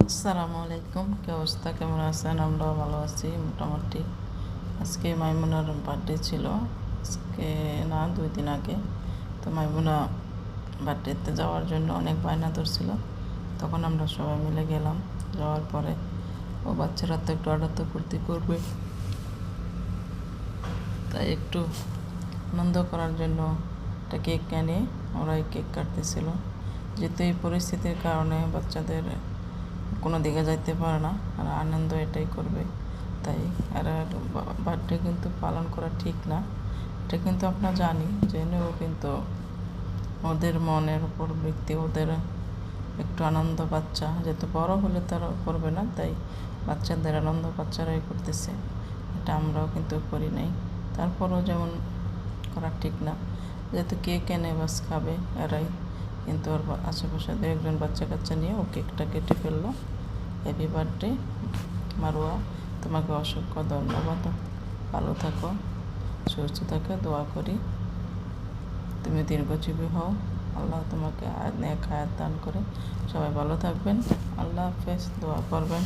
আসসালামু আলাইকুম, কি অবস্থা, কেমন আছেন? আমরা ভালো আছি মোটামুটি। আজকে মাইমুনার বার্থডে ছিল, আজকে না 2 দিন আগে। তো মাইমুনা বার্থডেতে যাওয়ার জন্য অনেক বায়না ধরছিল। তখন আমরা সবাই মিলে গেলাম। যাওয়ার পরে বাচ্চারা তো একটু আড্ডা ফুর্তি করবে, তাই একটু আনন্দ করার জন্য একটা কেক এনে ওরাই কেক কাটতেছিল। যেহেতু এই পরিস্থিতির কারণে বাচ্চাদের কোনো দিকে যাইতে পারে না, আর আনন্দ এটাই করবে। তাই আর বার্থডে কিন্তু পালন করা ঠিক না, এটা কিন্তু আমরা জানি, জেনেও কিন্তু ওদের মনের উপর ব্যক্তি, ওদের একটু আনন্দ বাচ্চা যেহেতু বড় হলে তারা করবে না, তাই বাচ্চাদের আনন্দ বাচ্চারাই করতেছে, এটা আমরাও কিন্তু করি নাই। তারপরও যেমন করা ঠিক না, যেহেতু কেক এনে বাস খাবে এরাই, কিন্তু ওর আশেপাশে 2-1 বাচ্চা কাচ্চা নিয়ে ও কেকটা কেটে ফেললো। হ্যাপি বার্থডে মারুয়া, তোমাকে অসংখ্য ধন্যবাদ। ভালো থাকো, সুস্থ থাকো, দোয়া করি তুমি দীর্ঘজীবী হও। আল্লাহ তোমাকে নেক হায়াত দান করে। সবাই ভালো থাকবেন। আল্লাহ হাফেজ, দোয়া করবেন।